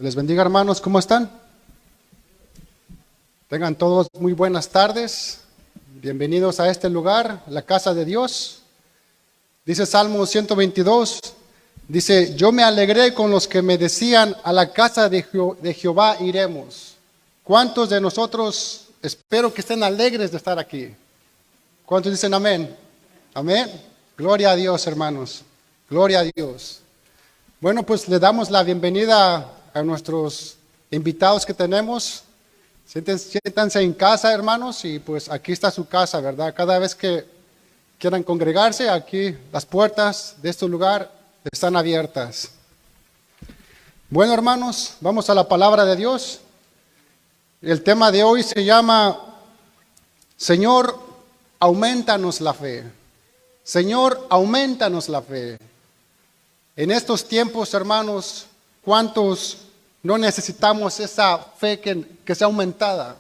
les bendiga, hermanos, ¿cómo están? Tengan todos muy buenas tardes. Bienvenidos a este lugar, la casa de Dios. Dice Salmo 122, dice, yo me alegré con los que me decían, a la casa de Jehová iremos. ¿Cuántos de nosotros espero que estén alegres de estar aquí? ¿Cuántos dicen amén? Amén. Gloria a Dios, hermanos. Gloria a Dios. Bueno, pues le damos la bienvenida a nuestros invitados que tenemos. Siéntanse en casa, hermanos, y pues aquí está su casa, ¿verdad? Cada vez que quieran congregarse, aquí las puertas de este lugar están abiertas. Bueno, hermanos, vamos a la palabra de Dios. El tema de hoy se llama, Señor, aumentanos la fe. Señor, aumentanos la fe. En estos tiempos, hermanos, ¿cuántos no necesitamos esa fe que sea aumentada?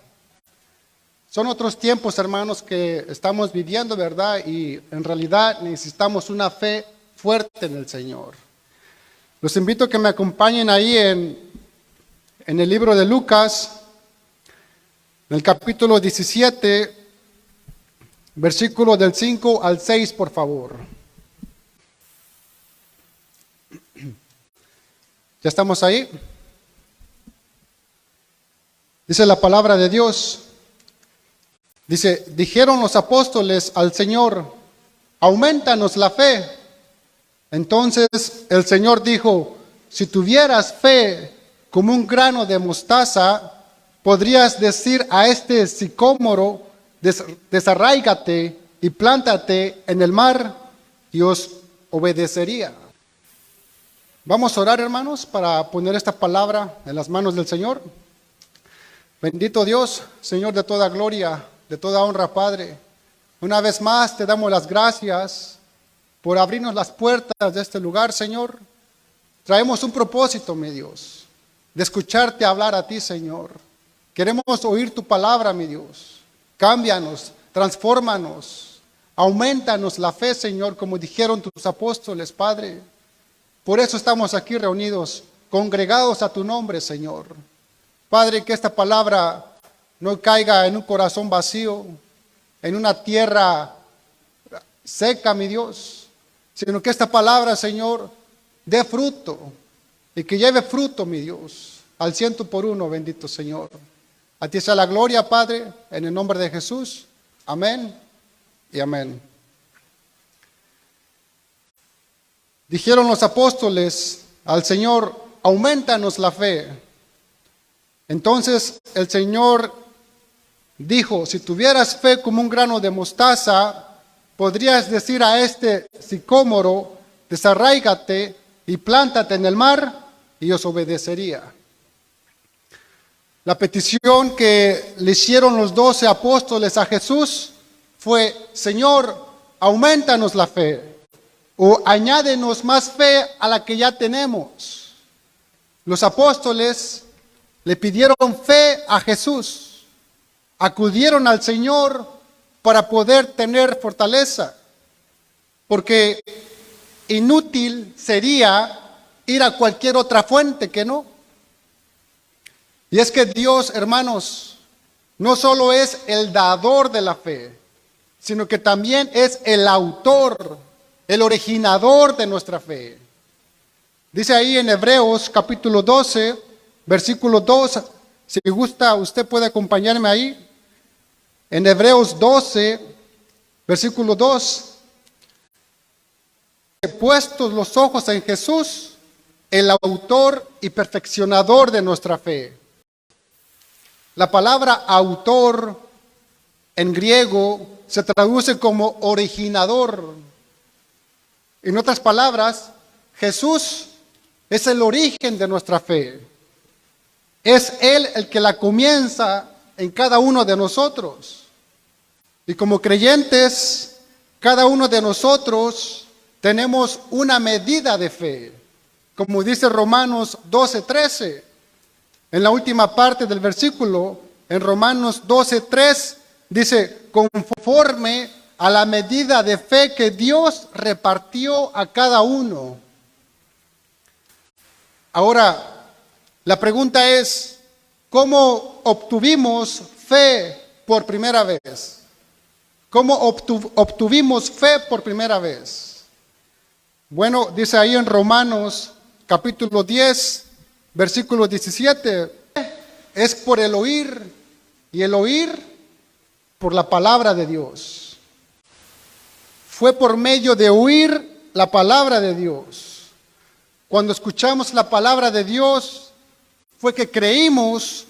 Son otros tiempos, hermanos, que estamos viviendo, ¿verdad? Y en realidad necesitamos una fe fuerte en el Señor. Los invito a que me acompañen ahí en el libro de Lucas, en el capítulo 17, versículo del 5 al 6, por favor. ¿Ya estamos ahí? Dice la palabra de Dios. Dice, dijeron los apóstoles al Señor, aumentanos la fe. Entonces el Señor dijo, si tuvieras fe como un grano de mostaza, podrías decir a este sicómoro, desarráigate y plántate en el mar, y os obedecería. Vamos a orar, hermanos, para poner esta palabra en las manos del Señor. Bendito Dios, Señor de toda gloria, de toda honra, Padre. Una vez más te damos las gracias por abrirnos las puertas de este lugar, Señor. Traemos un propósito, mi Dios, de escucharte hablar a ti, Señor. Queremos oír tu palabra, mi Dios. Cámbianos, transfórmanos, aumentanos la fe, Señor, como dijeron tus apóstoles, Padre. Por eso estamos aquí reunidos, congregados a tu nombre, Señor. Padre, que esta palabra no caiga en un corazón vacío, en una tierra seca, mi Dios, sino que esta palabra, Señor, dé fruto y que lleve fruto, mi Dios, al 100%, bendito Señor. A ti sea la gloria, Padre, en el nombre de Jesús. Amén y amén. Dijeron los apóstoles al Señor, aumentanos la fe. Entonces el Señor dijo, si tuvieras fe como un grano de mostaza, podrías decir a este sicómoro, desarráigate y plántate en el mar, y os obedecería. La petición que le hicieron los 12 apóstoles a Jesús fue, Señor, aumentanos la fe, o añádenos más fe a la que ya tenemos. Los apóstoles le pidieron fe a Jesús, acudieron al Señor para poder tener fortaleza, porque inútil sería ir a cualquier otra fuente que no. Y es que Dios, hermanos, no solo es el dador de la fe, sino que también es el autor, el originador de nuestra fe. Dice ahí en Hebreos capítulo 12, versículo 2, si gusta usted puede acompañarme ahí. En Hebreos 12, versículo 2, puestos los ojos en Jesús, el autor y perfeccionador de nuestra fe. La palabra autor en griego se traduce como originador. En otras palabras, Jesús es el origen de nuestra fe. Es Él el que la comienza en cada uno de nosotros. Y como creyentes, cada uno de nosotros tenemos una medida de fe. Como dice Romanos 12:13. En la última parte del versículo, en Romanos 12:3, dice, conforme a la medida de fe que Dios repartió a cada uno. Ahora, La pregunta es, ¿cómo obtuvimos fe por primera vez? ¿Cómo obtuvimos fe por primera vez? Bueno, dice ahí en Romanos capítulo 10, versículo 17, es por el oír, y el oír por la palabra de Dios. Fue por medio de oír la palabra de Dios. Cuando escuchamos la palabra de Dios, fue que creímos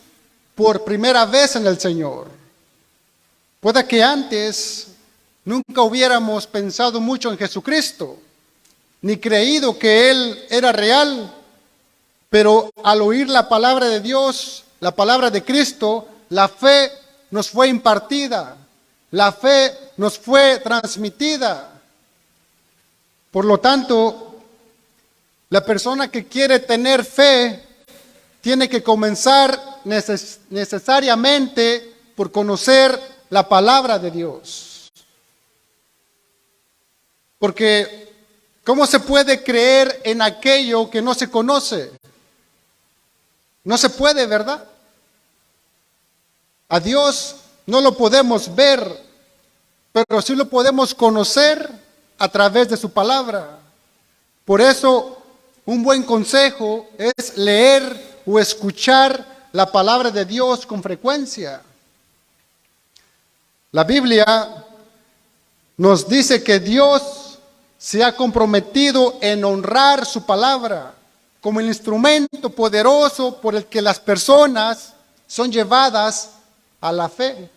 por primera vez en el Señor. Puede que antes nunca hubiéramos pensado mucho en Jesucristo, ni creído que Él era real, pero al oír la palabra de Dios, la palabra de Cristo, la fe nos fue impartida, la fe nos fue transmitida. Por lo tanto, la persona que quiere tener fe tiene que comenzar necesariamente por conocer la palabra de Dios. Porque, ¿cómo se puede creer en aquello que no se conoce? No se puede, ¿verdad? A Dios no lo podemos ver, pero sí lo podemos conocer a través de su palabra. Por eso, un buen consejo es leer o escuchar la palabra de Dios con frecuencia. La Biblia nos dice que Dios se ha comprometido en honrar su palabra como el instrumento poderoso por el que las personas son llevadas a la fe.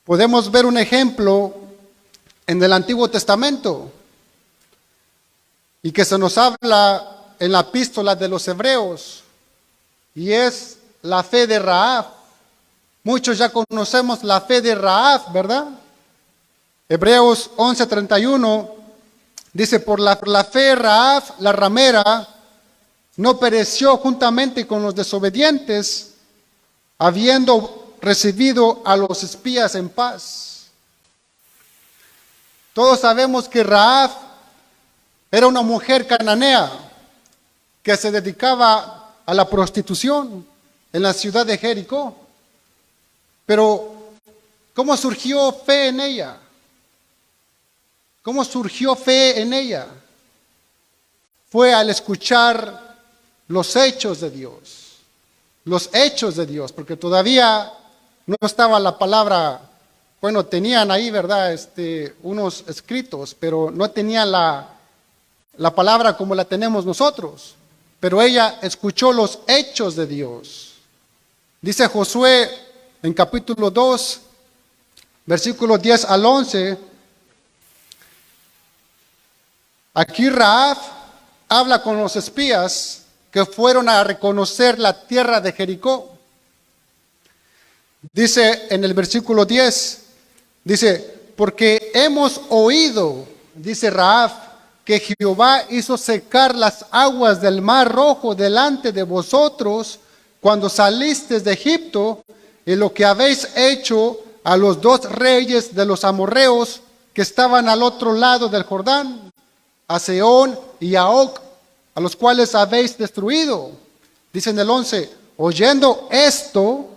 Podemos ver un ejemplo en el Antiguo Testamento y que se nos habla en la epístola de los Hebreos, y es la fe de Rahab. Muchos ya conocemos la fe de Rahab, ¿verdad? Hebreos 11:31 dice, por la fe Rahab, la ramera, no pereció juntamente con los desobedientes, habiendo recibido a los espías en paz. Todos sabemos que Rahab era una mujer cananea que se dedicaba a la prostitución en la ciudad de Jericó. Pero, ¿cómo surgió fe en ella? ¿Cómo surgió fe en ella? Fue al escuchar los hechos de Dios. Los hechos de Dios, porque todavía no estaba la palabra. Bueno, tenían ahí, ¿verdad? Unos escritos, pero no tenían la palabra como la tenemos nosotros. Pero ella escuchó los hechos de Dios. Dice Josué en capítulo 2, versículos 10 al 11, aquí Rahab habla con los espías que fueron a reconocer la tierra de Jericó. Dice en el versículo 10, dice, porque hemos oído, dice Rahab, que Jehová hizo secar las aguas del mar Rojo delante de vosotros cuando salisteis de Egipto, y lo que habéis hecho a los dos reyes de los amorreos que estaban al otro lado del Jordán, a Sehón y a Og, a los cuales habéis destruido. Dice en el 11, oyendo esto,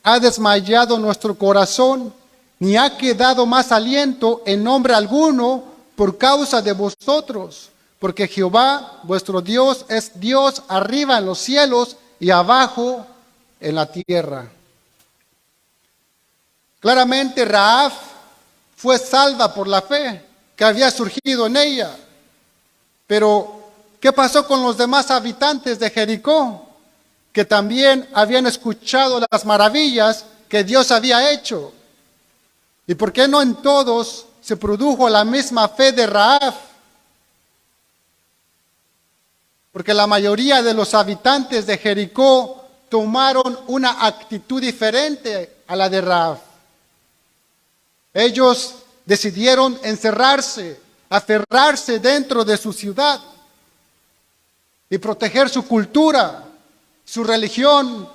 ha desmayado nuestro corazón, ni ha quedado más aliento en nombre alguno por causa de vosotros, porque Jehová vuestro Dios es Dios arriba en los cielos y abajo en la tierra. Claramente Rahab fue salva por la fe que había surgido en ella. Pero, ¿qué pasó con los demás habitantes de Jericó? Que también habían escuchado las maravillas que Dios había hecho. ¿Y por qué no en todos se produjo la misma fe de Rahab? Porque la mayoría de los habitantes de Jericó tomaron una actitud diferente a la de Rahab. Ellos decidieron encerrarse, aferrarse dentro de su ciudad y proteger su cultura, su religión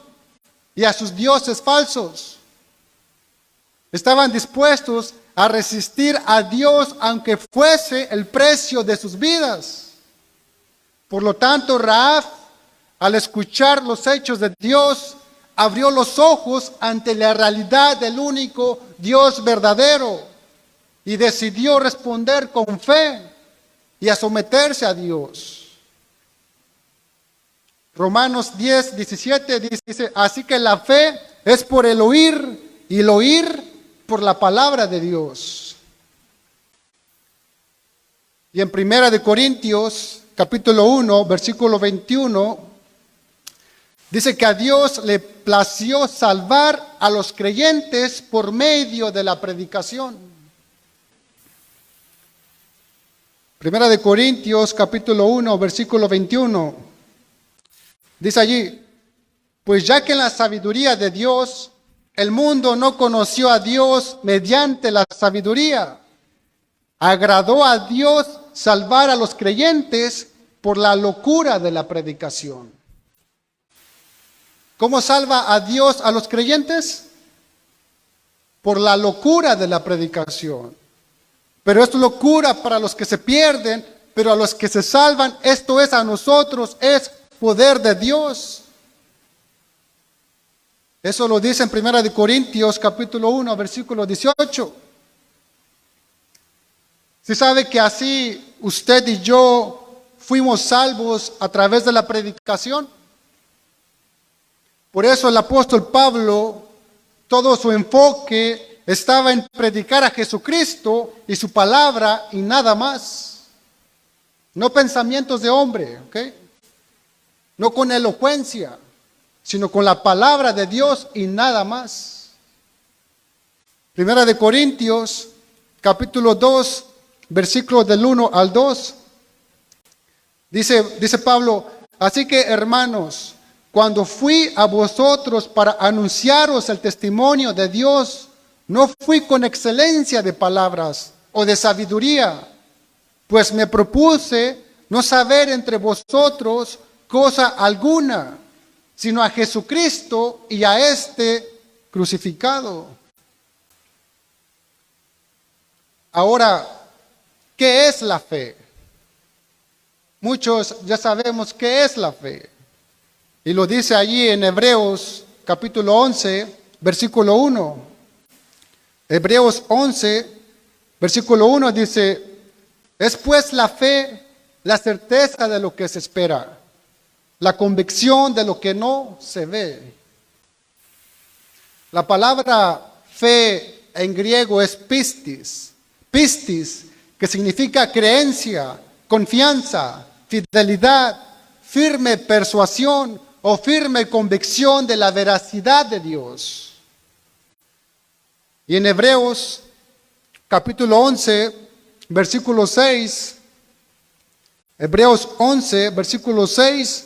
y a sus dioses falsos. Estaban dispuestos a resistir a Dios aunque fuese el precio de sus vidas. Por lo tanto, Rahab al escuchar los hechos de Dios, abrió los ojos ante la realidad del único Dios verdadero y decidió responder con fe y a someterse a Dios. Romanos 10, 17 dice, así que la fe es por el oír y el oír por la palabra de Dios. Y en 1 Corintios, capítulo 1, versículo 21, dice que a Dios le plació salvar a los creyentes por medio de la predicación. 1 Corintios, capítulo 1, versículo 21. Dice allí, pues ya que en la sabiduría de Dios, el mundo no conoció a Dios mediante la sabiduría, agradó a Dios salvar a los creyentes por la locura de la predicación. ¿Cómo salva a Dios a los creyentes? Por la locura de la predicación. Pero es locura para los que se pierden, pero a los que se salvan, esto es a nosotros, es poder de Dios. Eso lo dice en 1 Corintios capítulo 1, versículo 18. ¿Sí sabe que así usted y yo fuimos salvos a través de la predicación? Por eso el apóstol Pablo, todo su enfoque estaba en predicar a Jesucristo y su palabra y nada más. No pensamientos de hombre, ¿ok? No con elocuencia, sino con la palabra de Dios y nada más. 1 Corintios, capítulo 2, versículos del 1 al 2. Dice Pablo, así que hermanos, cuando fui a vosotros para anunciaros el testimonio de Dios, no fui con excelencia de palabras o de sabiduría, pues me propuse no saber entre vosotros cosa alguna, sino a Jesucristo y a este crucificado. Ahora, ¿qué es la fe? Muchos ya sabemos qué es la fe. Y lo dice allí en Hebreos capítulo 11, versículo 1. Hebreos 11, versículo 1 dice, es pues la fe la certeza de lo que se espera, la convicción de lo que no se ve. La palabra fe en griego es pistis. Pistis, que significa creencia, confianza, fidelidad, firme persuasión o firme convicción de la veracidad de Dios. Y en Hebreos capítulo 11, versículo 6, Hebreos 11, versículo 6,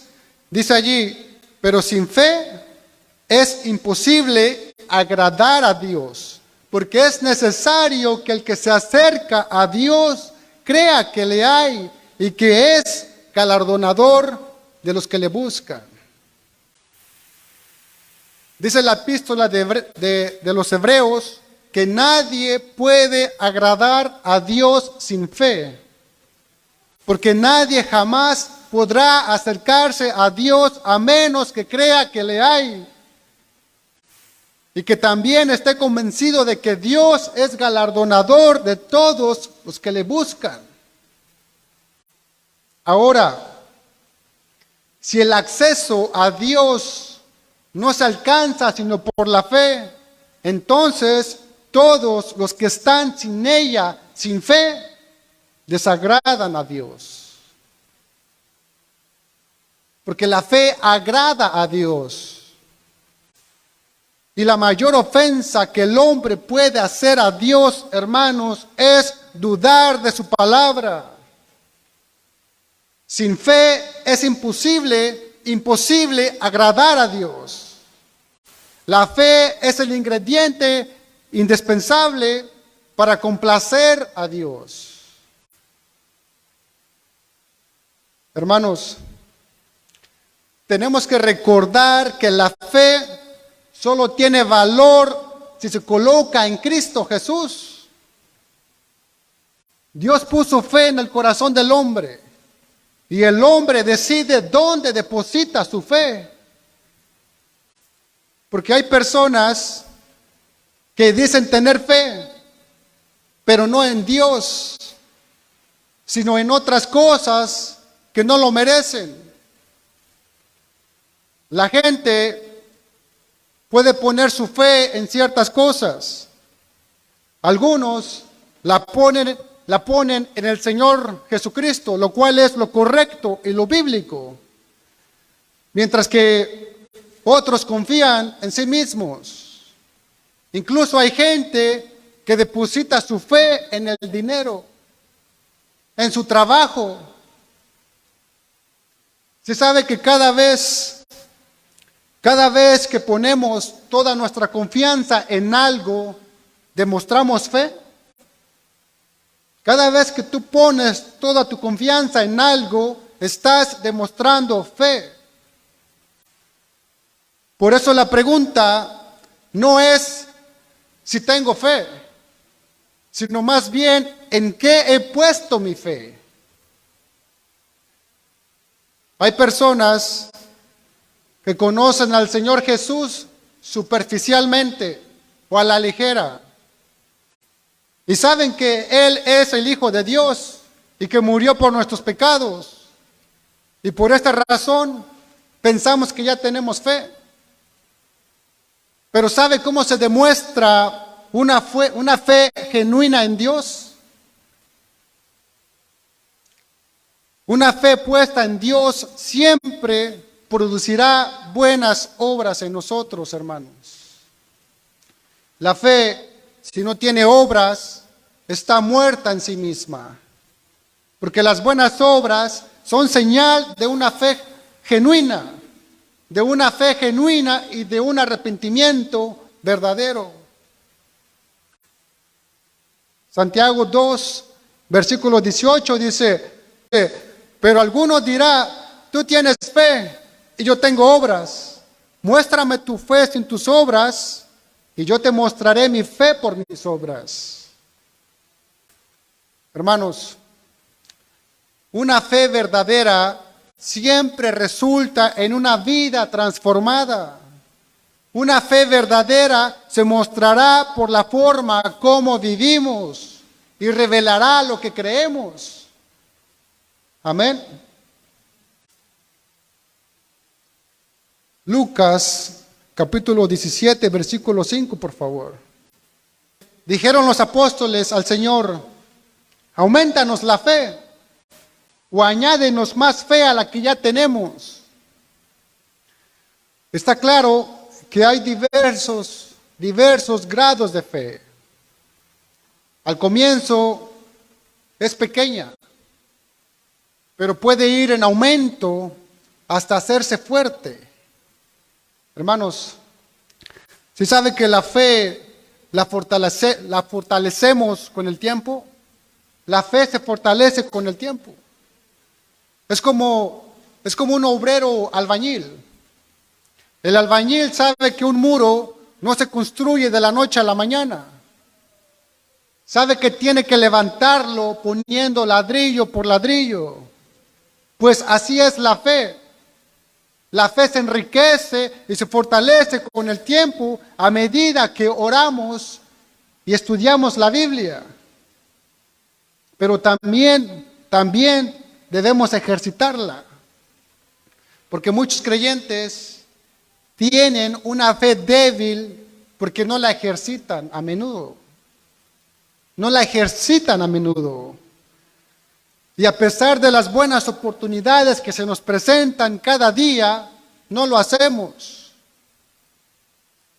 dice allí, pero sin fe es imposible agradar a Dios, porque es necesario que el que se acerca a Dios crea que le hay y que es galardonador de los que le buscan. Dice la epístola de los Hebreos que nadie puede agradar a Dios sin fe, porque nadie jamás podrá acercarse a Dios a menos que crea que le hay y que también esté convencido de que Dios es galardonador de todos los que le buscan. Ahora, si el acceso a Dios no se alcanza sino por la fe, entonces todos los que están sin ella, sin fe, desagradan a Dios. Porque la fe agrada a Dios. Y la mayor ofensa que el hombre puede hacer a Dios, hermanos, es dudar de su palabra. Sin fe es imposible agradar a Dios. La fe es el ingrediente indispensable para complacer a Dios. Hermanos, tenemos que recordar que la fe solo tiene valor si se coloca en Cristo Jesús. Dios puso fe en el corazón del hombre. Y el hombre decide dónde deposita su fe. Porque hay personas que dicen tener fe, pero no en Dios, sino en otras cosas que no lo merecen. La gente puede poner su fe en ciertas cosas. Algunos la ponen en el Señor Jesucristo, lo cual es lo correcto y lo bíblico. Mientras que otros confían en sí mismos. Incluso hay gente que deposita su fe en el dinero, en su trabajo. Se sabe que cada vez que ponemos toda nuestra confianza en algo, demostramos fe. Cada vez que tú pones toda tu confianza en algo, estás demostrando fe. Por eso la pregunta no es si tengo fe, sino más bien en qué he puesto mi fe. Hay personas que conocen al Señor Jesús superficialmente o a la ligera. Y saben que Él es el Hijo de Dios y que murió por nuestros pecados. Y por esta razón pensamos que ya tenemos fe. Pero ¿sabe cómo se demuestra una fe genuina en Dios? Una fe puesta en Dios siempre producirá buenas obras en nosotros, hermanos. La fe, si no tiene obras, está muerta en sí misma. Porque las buenas obras son señal de una fe genuina, y de un arrepentimiento verdadero. Santiago 2, versículo 18 dice, pero alguno dirá, tú tienes fe y yo tengo obras. Muéstrame tu fe sin tus obras y yo te mostraré mi fe por mis obras. Hermanos, una fe verdadera siempre resulta en una vida transformada. Una fe verdadera se mostrará por la forma como vivimos y revelará lo que creemos. Amén. Lucas capítulo 17, versículo 5, por favor. Dijeron los apóstoles al Señor, aumentanos la fe o añádenos más fe a la que ya tenemos. Está claro que hay diversos grados de fe. Al comienzo es pequeña, pero puede ir en aumento hasta hacerse fuerte. Hermanos, ¿sí sabe que la fe la fortalecemos con el tiempo? La fe se fortalece con el tiempo. Es como un obrero albañil. El albañil sabe que un muro no se construye de la noche a la mañana. Sabe que tiene que levantarlo poniendo ladrillo por ladrillo. Pues así es la fe. La fe se enriquece y se fortalece con el tiempo a medida que oramos y estudiamos la Biblia. Pero también debemos ejercitarla. Porque muchos creyentes tienen una fe débil porque no la ejercitan a menudo. No la ejercitan a menudo. Y a pesar de las buenas oportunidades que se nos presentan cada día, no lo hacemos.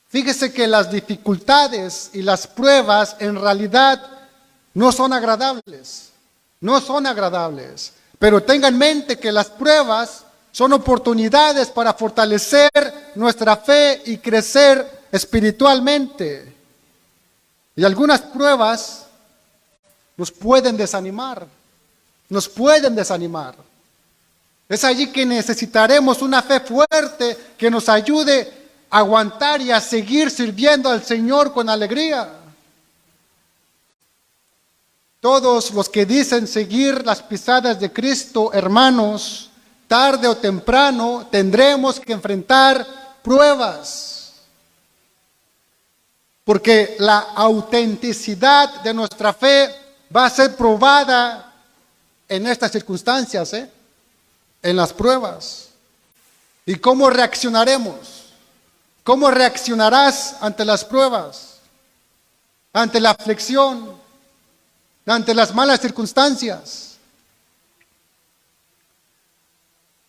Fíjese que las dificultades y las pruebas en realidad no son agradables. No son agradables. Pero tenga en mente que las pruebas son oportunidades para fortalecer nuestra fe y crecer espiritualmente. Y algunas pruebas nos pueden desanimar. Nos pueden desanimar. Es allí que necesitaremos una fe fuerte que nos ayude a aguantar y a seguir sirviendo al Señor con alegría. Todos los que dicen seguir las pisadas de Cristo, hermanos, tarde o temprano tendremos que enfrentar pruebas. Porque la autenticidad de nuestra fe va a ser probada en estas circunstancias, en las pruebas. ¿Y cómo reaccionaremos? ¿Cómo reaccionarás ante las pruebas? Ante la aflicción, ante las malas circunstancias.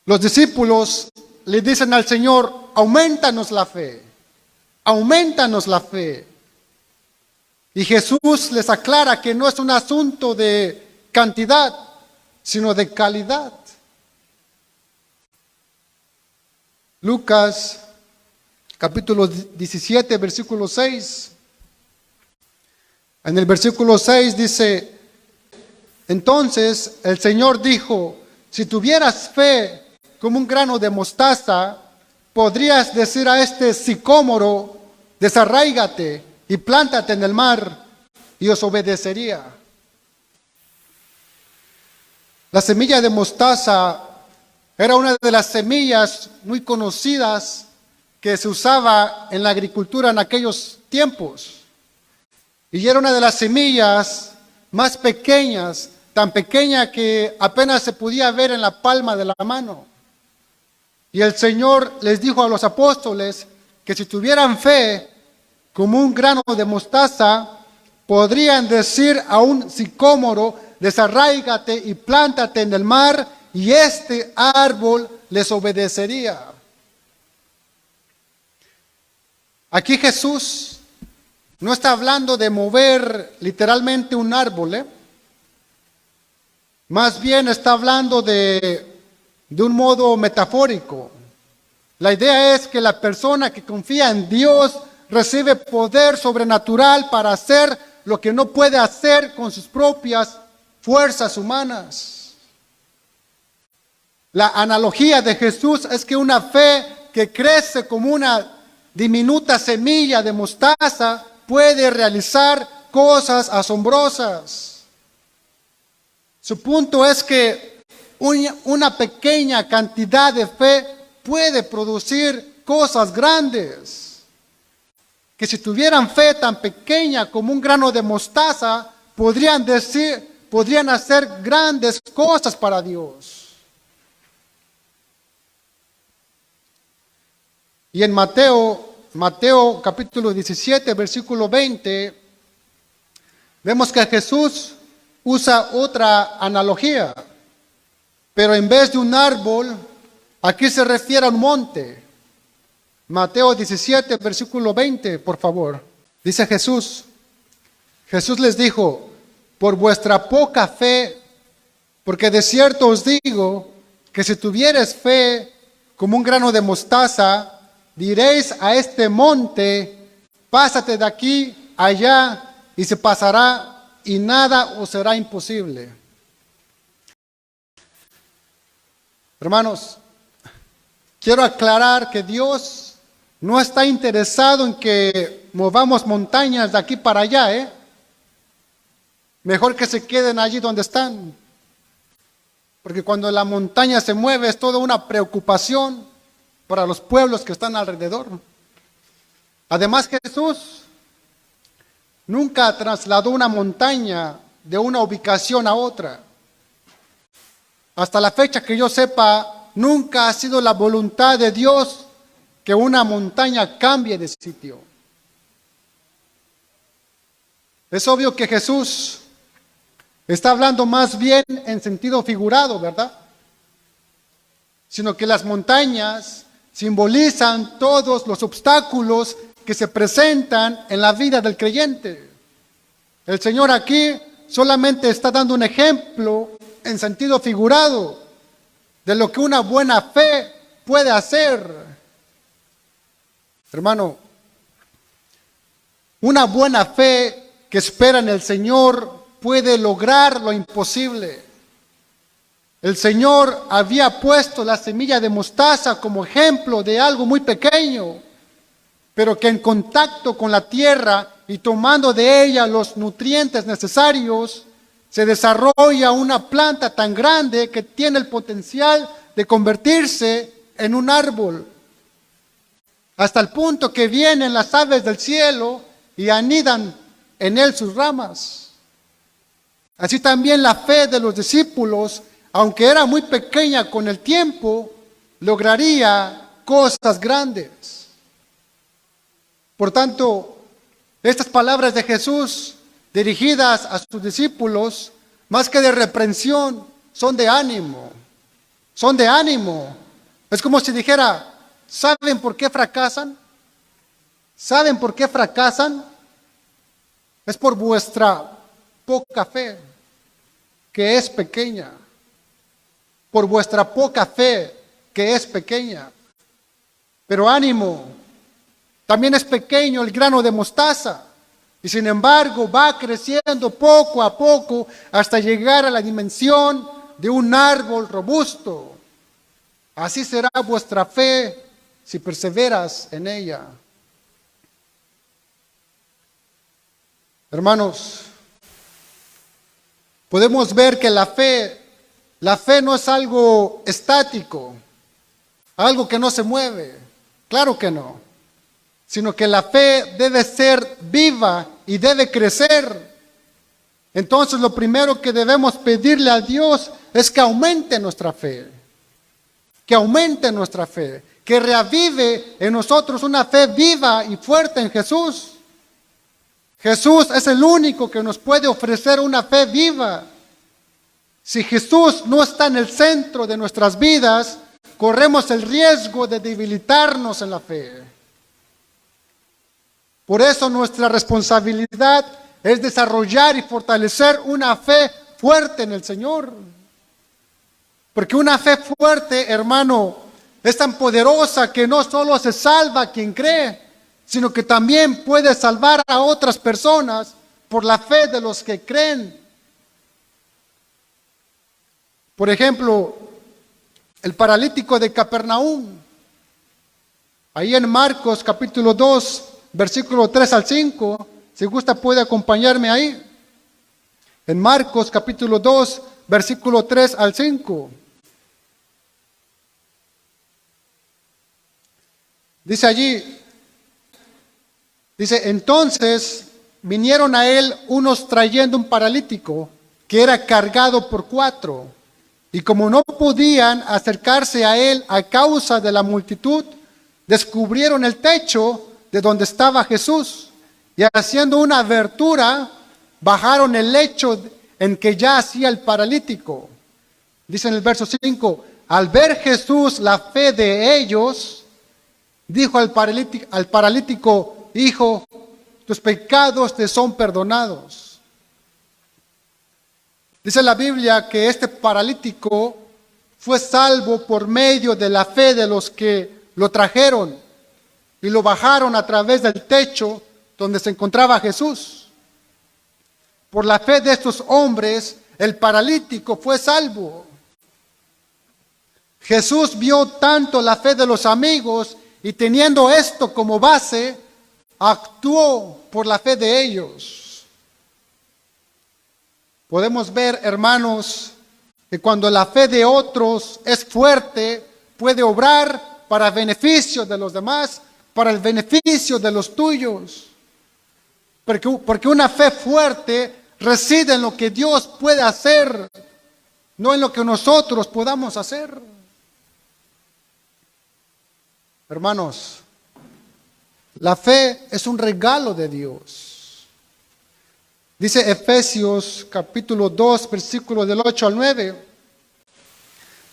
Los discípulos le dicen al Señor, aumentanos la fe, aumentanos la fe. Y Jesús les aclara que no es un asunto de cantidad, sino de calidad. Lucas, capítulo 17, versículo 6. En el versículo 6 dice, entonces el Señor dijo, si tuvieras fe como un grano de mostaza, podrías decir a este sicómoro, desarráigate y plántate en el mar, y os obedecería. La semilla de mostaza era una de las semillas muy conocidas que se usaba en la agricultura en aquellos tiempos. Y era una de las semillas más pequeñas, tan pequeña que apenas se podía ver en la palma de la mano. Y el Señor les dijo a los apóstoles que si tuvieran fe como un grano de mostaza, podrían decir a un sicómoro, desarráigate y plántate en el mar, y este árbol les obedecería. Aquí Jesús no está hablando de mover literalmente un árbol, Más bien está hablando de un modo metafórico. La idea es que la persona que confía en Dios recibe poder sobrenatural para hacer lo que no puede hacer con sus propias fuerzas humanas. La analogía de Jesús es que una fe que crece como una diminuta semilla de mostaza puede realizar cosas asombrosas. Su punto es que una pequeña cantidad de fe puede producir cosas grandes. Que si tuvieran fe tan pequeña como un grano de mostaza, podrían hacer grandes cosas para Dios. Y en Mateo capítulo 17, versículo 20, vemos que Jesús usa otra analogía, pero en vez de un árbol, aquí se refiere a un monte. Mateo 17, versículo 20, por favor. Dice Jesús les dijo, por vuestra poca fe, porque de cierto os digo, que si tuvieres fe como un grano de mostaza, diréis a este monte, pásate de aquí allá, y se pasará, y nada os será imposible. Hermanos, quiero aclarar que Dios no está interesado en que movamos montañas de aquí para allá, Mejor que se queden allí donde están. Porque cuando la montaña se mueve es toda una preocupación para los pueblos que están alrededor. Además, Jesús nunca trasladó una montaña de una ubicación a otra. Hasta la fecha que yo sepa, nunca ha sido la voluntad de Dios que una montaña cambie de sitio. Es obvio que Jesús está hablando más bien en sentido figurado, ¿verdad? Sino que las montañas simbolizan todos los obstáculos que se presentan en la vida del creyente. El Señor aquí solamente está dando un ejemplo en sentido figurado de lo que una buena fe puede hacer. Hermano, una buena fe que espera en el Señor puede lograr lo imposible. El Señor había puesto la semilla de mostaza como ejemplo de algo muy pequeño, pero que en contacto con la tierra y tomando de ella los nutrientes necesarios, se desarrolla una planta tan grande que tiene el potencial de convertirse en un árbol, hasta el punto que vienen las aves del cielo y anidan en él sus ramas. Así también la fe de los discípulos, aunque era muy pequeña con el tiempo, lograría cosas grandes. Por tanto, estas palabras de Jesús dirigidas a sus discípulos, más que de reprensión, son de ánimo. Son de ánimo. Es como si dijera, ¿saben por qué fracasan? ¿Saben por qué fracasan? Es por vuestra poca fe, que es pequeña. Por vuestra poca fe, que es pequeña. Pero ánimo, también es pequeño el grano de mostaza. Y sin embargo va creciendo poco a poco hasta llegar a la dimensión de un árbol robusto. Así será vuestra fe si perseveras en ella. Hermanos, podemos ver que la fe no es algo estático, algo que no se mueve. Claro que no. Sino que la fe debe ser viva y debe crecer. Entonces lo primero que debemos pedirle a Dios es que aumente nuestra fe. Que aumente nuestra fe. Que reavive en nosotros una fe viva y fuerte en Jesús. Jesús es el único que nos puede ofrecer una fe viva. Si Jesús no está en el centro de nuestras vidas, corremos el riesgo de debilitarnos en la fe. Por eso nuestra responsabilidad es desarrollar y fortalecer una fe fuerte en el Señor. Porque una fe fuerte, hermano, es tan poderosa que no solo se salva a quien cree, sino que también puede salvar a otras personas por la fe de los que creen. Por ejemplo, el paralítico de Capernaum. Ahí en Marcos capítulo 2, versículo 3 al 5, si gusta puede acompañarme ahí. En Marcos capítulo 2, versículo 3 al 5. Dice allí, entonces vinieron a él unos trayendo un paralítico que era cargado por 4, y como no podían acercarse a él a causa de la multitud, descubrieron el techo de donde estaba Jesús, y haciendo una abertura, bajaron el lecho en que yacía el paralítico. Dice en el verso 5, al ver Jesús la fe de ellos, dijo al paralítico, hijo, tus pecados te son perdonados. Dice la Biblia que este paralítico fue salvo por medio de la fe de los que lo trajeron y lo bajaron a través del techo donde se encontraba Jesús. Por la fe de estos hombres, el paralítico fue salvo. Jesús vio tanto la fe de los amigos y teniendo esto como base, actuó por la fe de ellos. Podemos ver, hermanos, que cuando la fe de otros es fuerte, puede obrar para beneficio de los demás, para el beneficio de los tuyos. Porque una fe fuerte reside en lo que Dios puede hacer, no en lo que nosotros podamos hacer. Hermanos, la fe es un regalo de Dios. Dice Efesios capítulo 2, versículo del 8 al 9.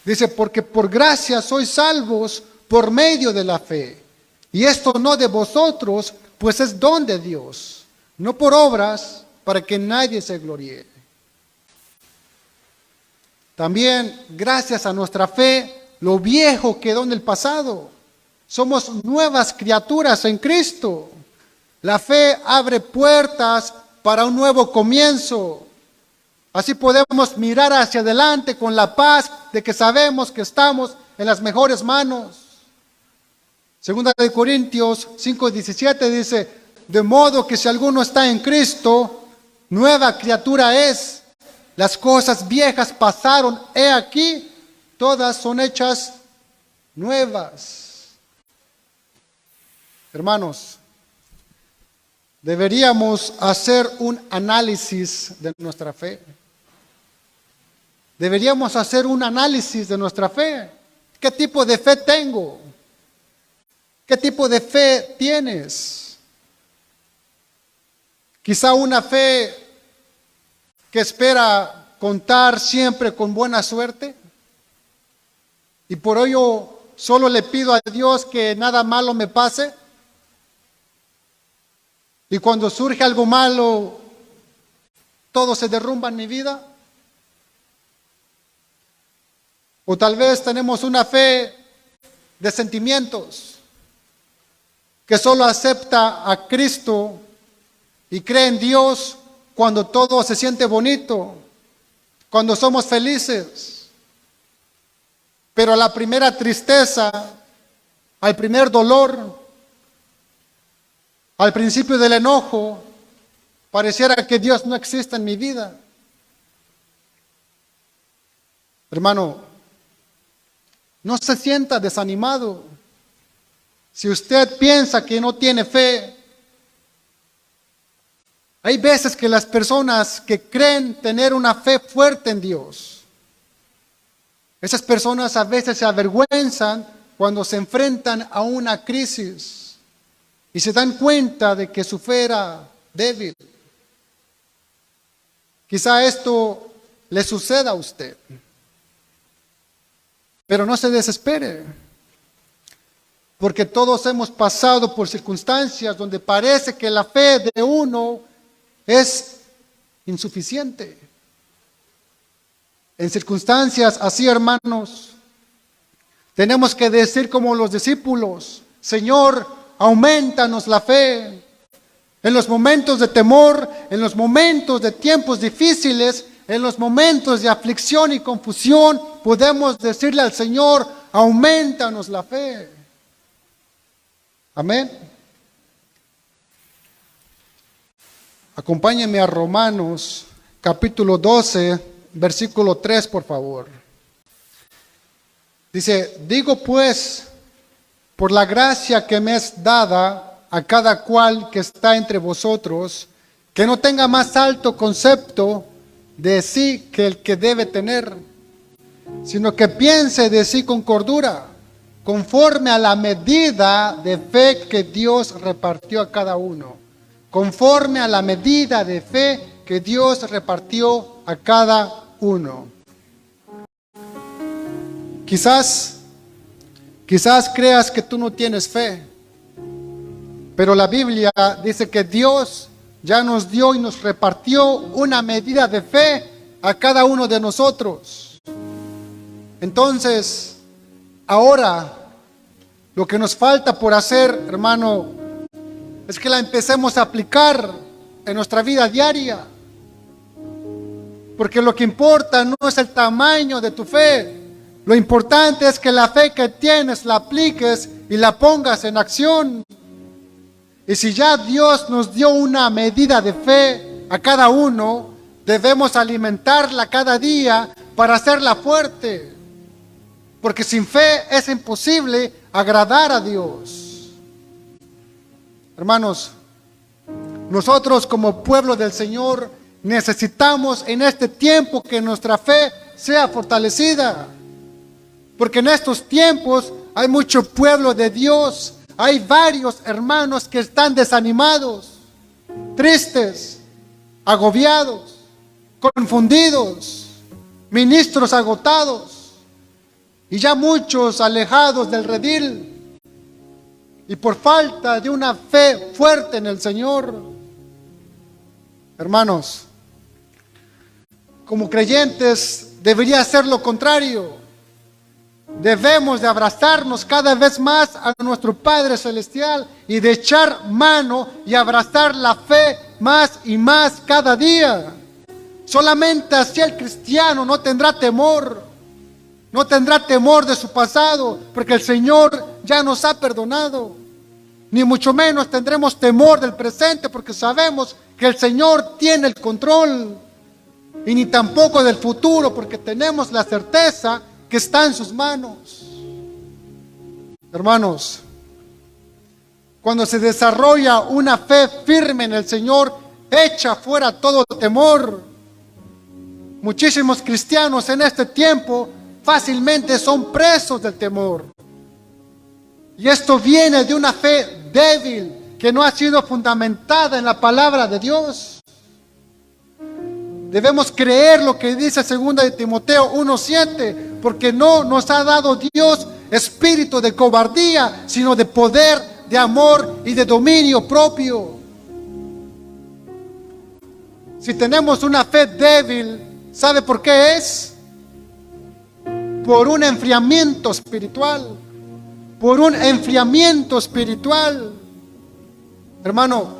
Dice, porque por gracia sois salvos por medio de la fe. Y esto no de vosotros, pues es don de Dios, no por obras, para que nadie se gloríe. También, gracias a nuestra fe, lo viejo quedó en el pasado. Somos nuevas criaturas en Cristo. La fe abre puertas para un nuevo comienzo. Así podemos mirar hacia adelante con la paz de que sabemos que estamos en las mejores manos. Segunda de Corintios 5:17 dice, de modo que si alguno está en Cristo, nueva criatura es. Las cosas viejas pasaron, he aquí, todas son hechas nuevas. Hermanos, deberíamos hacer un análisis de nuestra fe. Deberíamos hacer un análisis de nuestra fe. ¿Qué tipo de fe tengo? ¿Qué tipo de fe tienes? Quizá una fe que espera contar siempre con buena suerte. Y por ello solo le pido a Dios que nada malo me pase. Y cuando surge algo malo, todo se derrumba en mi vida. O tal vez tenemos una fe de sentimientos, que solo acepta a Cristo y cree en Dios cuando todo se siente bonito, cuando somos felices. Pero a la primera tristeza, al primer dolor, al principio del enojo, pareciera que Dios no existe en mi vida. Hermano, no se sienta desanimado. Si usted piensa que no tiene fe, hay veces que las personas que creen tener una fe fuerte en Dios, esas personas a veces se avergüenzan cuando se enfrentan a una crisis y se dan cuenta de que su fe era débil. Quizá esto le suceda a usted. Pero no se desespere, porque todos hemos pasado por circunstancias donde parece que la fe de uno es insuficiente. En circunstancias así, hermanos, tenemos que decir como los discípulos: Señor, aumentanos la fe. En los momentos de temor, en los momentos de tiempos difíciles, en los momentos de aflicción y confusión, podemos decirle al Señor: aumentanos la fe. Amén. Acompáñenme a Romanos capítulo 12, versículo 3, por favor. Dice: digo pues, por la gracia que me es dada a cada cual que está entre vosotros, que no tenga más alto concepto de sí que el que debe tener, sino que piense de sí con cordura, conforme a la medida de fe que Dios repartió a cada uno. Conforme a la medida de fe que Dios repartió a cada uno. Quizás creas que tú no tienes fe, pero la Biblia dice que Dios ya nos dio y nos repartió una medida de fe a cada uno de nosotros. Entonces, ahora, lo que nos falta por hacer, hermano, es que la empecemos a aplicar en nuestra vida diaria. Porque lo que importa no es el tamaño de tu fe. Lo importante es que la fe que tienes la apliques y la pongas en acción. Y si ya Dios nos dio una medida de fe a cada uno, debemos alimentarla cada día para hacerla fuerte. Porque sin fe es imposible agradar a Dios. Hermanos, nosotros como pueblo del Señor necesitamos en este tiempo que nuestra fe sea fortalecida. Porque en estos tiempos hay mucho pueblo de Dios. Hay varios hermanos que están desanimados, tristes, agobiados, confundidos, ministros agotados y ya muchos alejados del redil y por falta de una fe fuerte en el Señor. Hermanos, como creyentes debería ser lo contrario. Debemos de abrazarnos cada vez más a nuestro Padre Celestial y de echar mano y abrazar la fe más y más cada día. Solamente así el cristiano no tendrá temor de su pasado, porque el Señor ya nos ha perdonado. Ni mucho menos tendremos temor del presente, porque sabemos que el Señor tiene el control. y ni tampoco del futuro, porque tenemos la certeza que está en sus manos. Hermanos, cuando se desarrolla una fe firme en el Señor, echa fuera todo temor. Muchísimos cristianos en este tiempo fácilmente son presos del temor. Y esto viene de una fe débil que no ha sido fundamentada en la palabra de Dios. Debemos creer lo que dice 2 de Timoteo 1:7, porque no nos ha dado Dios espíritu de cobardía, sino de poder, de amor y de dominio propio. Si tenemos una fe débil, ¿sabe por qué es? Por un enfriamiento espiritual. Por un enfriamiento espiritual. Hermano,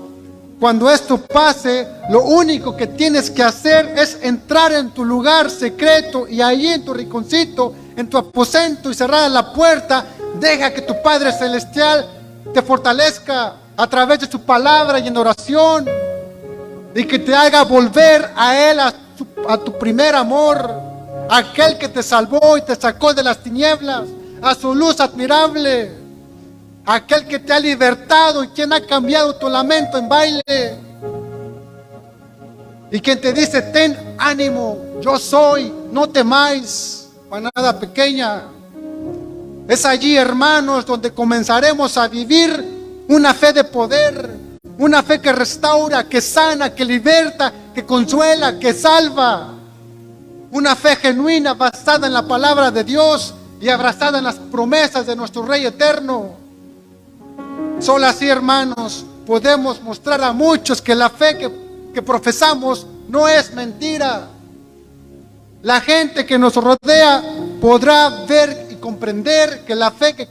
cuando esto pase, lo único que tienes que hacer es entrar en tu lugar secreto y allí en tu rinconcito, en tu aposento y cerrar la puerta. Deja que tu Padre Celestial te fortalezca a través de su palabra y en oración, y que te haga volver a Él, a tu primer amor, aquel que te salvó y te sacó de las tinieblas, a su luz admirable, aquel que te ha libertado y quien ha cambiado tu lamento en baile, y quien te dice: ten ánimo, yo soy, no temáis, manada pequeña. Es allí, hermanos, donde comenzaremos a vivir una fe de poder, una fe que restaura, que sana, que liberta, que consuela, que salva. Una fe genuina basada en la palabra de Dios y abrazada en las promesas de nuestro Rey eterno. Solo así, hermanos, podemos mostrar a muchos que la fe que profesamos no es mentira. La gente que nos rodea podrá ver y comprender que la fe que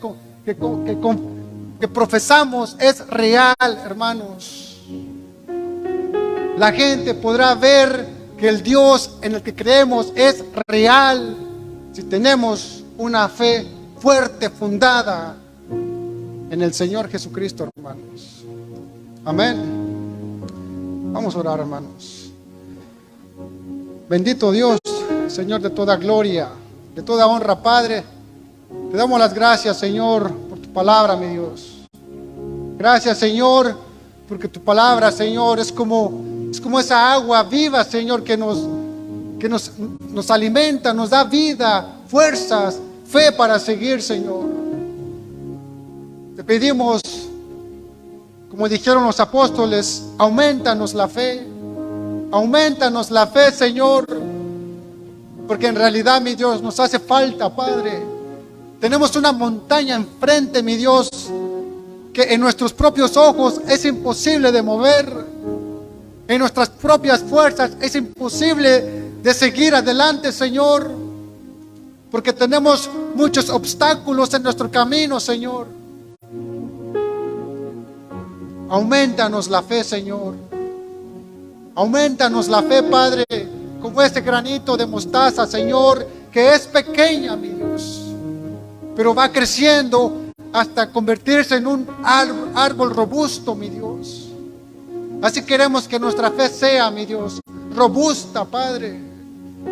profesamos es real, hermanos. La gente podrá ver que el Dios en el que creemos es real si tenemos una fe fuerte, fundada en el Señor Jesucristo, hermanos. Amén. Vamos a orar, hermanos. Bendito Dios, Señor de toda gloria, de toda honra, Padre. Te damos las gracias, Señor, por tu palabra, mi Dios. Gracias, Señor, porque tu palabra, Señor, es como esa agua viva, Señor, que nos alimenta, nos da vida, fuerzas, fe para seguir, Señor. Te pedimos, como dijeron los apóstoles, aumentanos la fe, Señor, porque en realidad, mi Dios, nos hace falta, Padre. Tenemos una montaña enfrente, mi Dios, que en nuestros propios ojos es imposible de mover. En nuestras propias fuerzas es imposible de seguir adelante, Señor, porque tenemos muchos obstáculos en nuestro camino, Señor. Aumentanos la fe, Señor. Aumentanos la fe, Padre, como este granito de mostaza, Señor, que es pequeña, mi Dios, pero va creciendo hasta convertirse en un árbol robusto, mi Dios. Así queremos que nuestra fe sea, mi Dios, robusta, Padre.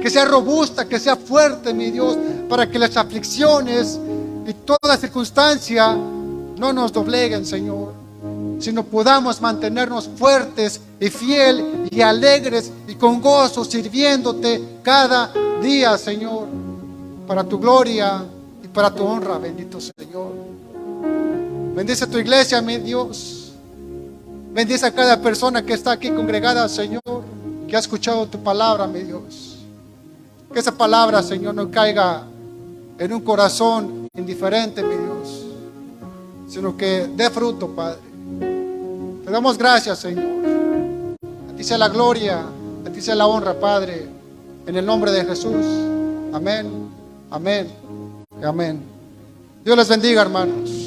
Que sea robusta, que sea fuerte, mi Dios, para que las aflicciones y toda circunstancia no nos dobleguen, Señor, sino podamos mantenernos fuertes y fiel y alegres y con gozo sirviéndote cada día, Señor, para tu gloria y para tu honra, bendito Señor. Bendice tu iglesia, mi Dios. Bendice a cada persona que está aquí congregada, Señor, que ha escuchado tu palabra, mi Dios. Que esa palabra, Señor, no caiga en un corazón indiferente, mi Dios, sino que dé fruto, Padre. Te damos gracias, Señor. A ti sea la gloria, a ti sea la honra, Padre, en el nombre de Jesús. Amén, amén y amén. Dios les bendiga, hermanos.